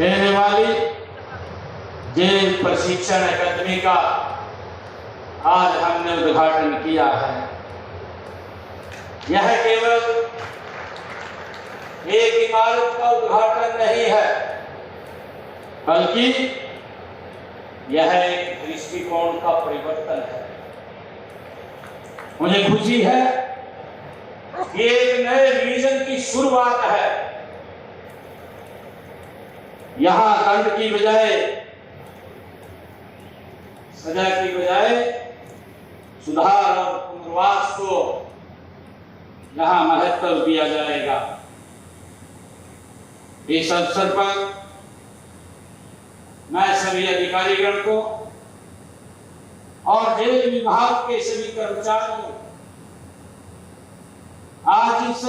देने वाली जेल प्रशिक्षण अकादमी का आज हमने उद्घाटन किया है। यह केवल एक इमारत का उद्घाटन नहीं है, बल्कि यह एक दृष्टिकोण का परिवर्तन है। मुझे खुशी है कि एक नए विजन की शुरुआत है। यहां दंड की बजाय, सजा की बजाय सुधार और पुनर्वास को यहां महत्व दिया जाएगा। इस अवसर पर मैं सभी अधिकारीगण को और जेल विभाग के सभी कर्मचारियों आज इस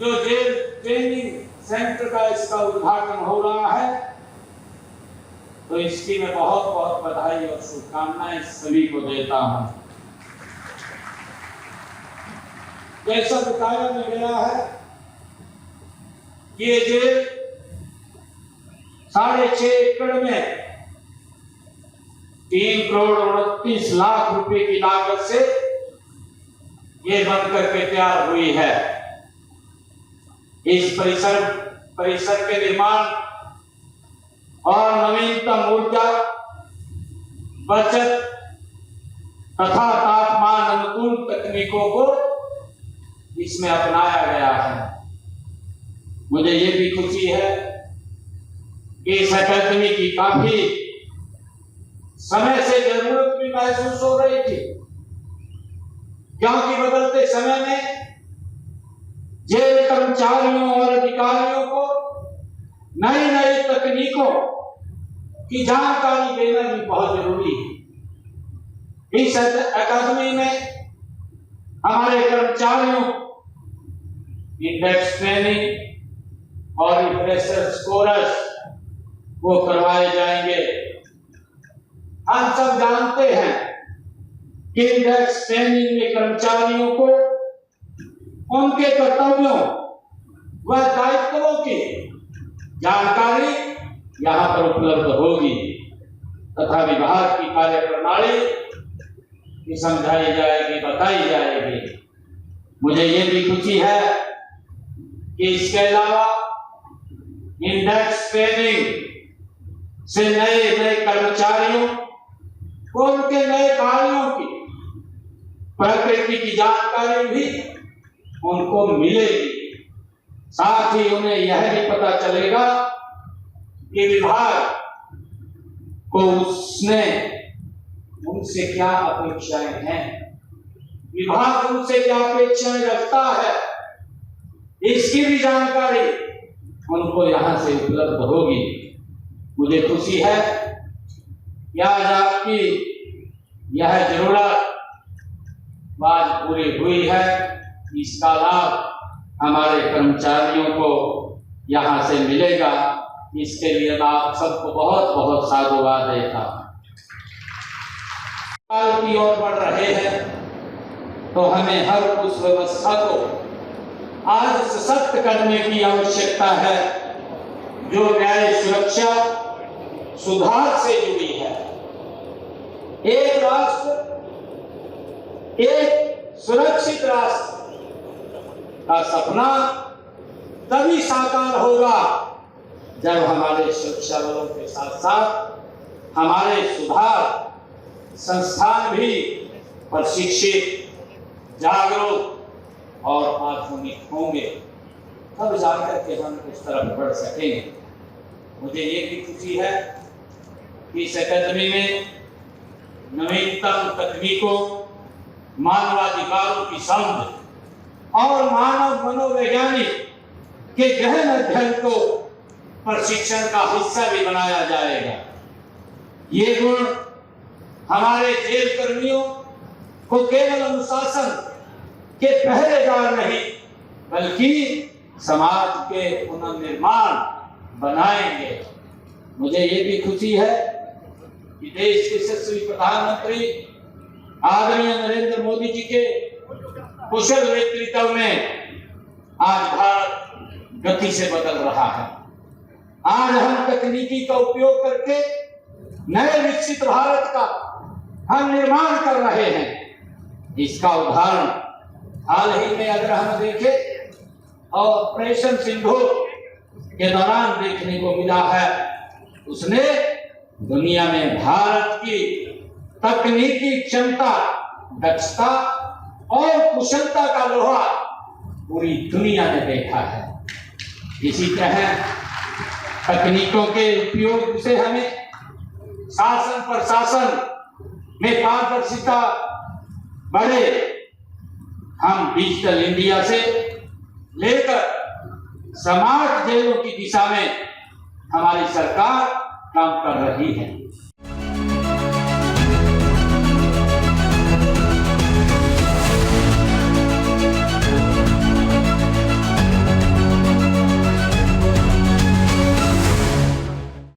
जो जेल ट्रेनिंग सेंटर का इसका उद्घाटन हो रहा है, तो इसकी मैं बहुत बहुत बधाई और शुभकामनाएं सभी को देता हूं। जैसा बताया गया है कि ये जेल 6.5 एकड़ में 3,29,00,000 रुपए की लागत से ये बनकर के तैयार हुई है। इस परिसर के निर्माण और नवीनतम ऊर्जा बचत तथा तापमान अनुकूल तकनीकों को इसमें अपनाया गया है। मुझे ये भी खुशी है कि इस अकादमी की काफी समय से जरूरत भी महसूस हो रही थी, क्योंकि बदलते समय में जेल कर्मचारियों और अधिकारियों को नई नई तकनीकों की जानकारी देना भी बहुत जरूरी है। इस अकादमी में हमारे कर्मचारियों इंडेक्स ट्रेनिंग और रिफ्रेशर्स कोर्स वो करवाए जाएंगे। हम सब जानते हैं कि इंडेक्स ट्रेनिंग में कर्मचारियों को उनके कर्तव्यों व दायित्वों की जानकारी यहाँ पर उपलब्ध होगी तथा विभाग की कार्य प्रणाली समझाई जाएगी, बताई जाएगी। मुझे ये भी खुशी है कि इसके अलावा इंडेक्स ट्रेनिंग से नए कर्मचारियों को उनके नए कार्यों की प्रकृति की जानकारी भी उनको मिलेगी। साथ ही उन्हें यह भी पता चलेगा कि विभाग को उनसे क्या अपेक्षाएं हैं, विभाग उनसे क्या अपेक्षाएं रखता है, इसकी भी जानकारी उनको यहां से उपलब्ध होगी। मुझे खुशी है कि आज आपकी यह जरूरत आज पूरी हुई है। इसका लाभ हमारे कर्मचारियों को यहाँ से मिलेगा। इसके लिए आप सबको बहुत बहुत साधुवाद देता की ओर बढ़ रहे हैं, तो हमें हर उस व्यवस्था को आज सशक्त करने की आवश्यकता है जो न्याय सुरक्षा सुधार से जुड़ी है। एक राष्ट्र, एक सुरक्षित राष्ट्र का सपना तभी साकार होगा जब हमारे सुरक्षा बलों के साथ साथ हमारे सुधार संस्थान भी प्रशिक्षित, जागरूक और आधुनिक होंगे, तब जाकर के हम उस तरफ बढ़ सकेंगे। मुझे ये भी खुशी है कि इस अकादमी में नवीनतम तकनीकों, मानवाधिकारों की समझ और मानव मनोवैज्ञानिक के गहन अध्ययन को प्रशिक्षण का हिस्सा भी बनाया जाएगा। ये गुण हमारे जेल कर्मियों को केवल अनुशासन के पहरेदार नहीं, बल्कि समाज के पुनर्निर्माण बनाएंगे। मुझे ये भी खुशी है कि देश के यशस्वी प्रधानमंत्री आदरणीय नरेंद्र मोदी जी के कुशल नेतृत्व में आज भारत गति से बदल रहा है। आज हम तकनीकी का उपयोग करके नए विकसित भारत का हम निर्माण कर रहे हैं। इसका उदाहरण हाल ही में अगर हम देखें ऑपरेशन सिंदूर के दौरान देखने को मिला है, उसने दुनिया में भारत की तकनीकी क्षमता, दक्षता और कुशलता का लोहा पूरी दुनिया ने देखा है। इसी तरह तकनीकों के उपयोग से हमें शासन प्रशासन में पारदर्शिता बढ़े। हम डिजिटल इंडिया से लेकर स्मार्ट जेलों की दिशा में हमारी सरकार काम कर रही है।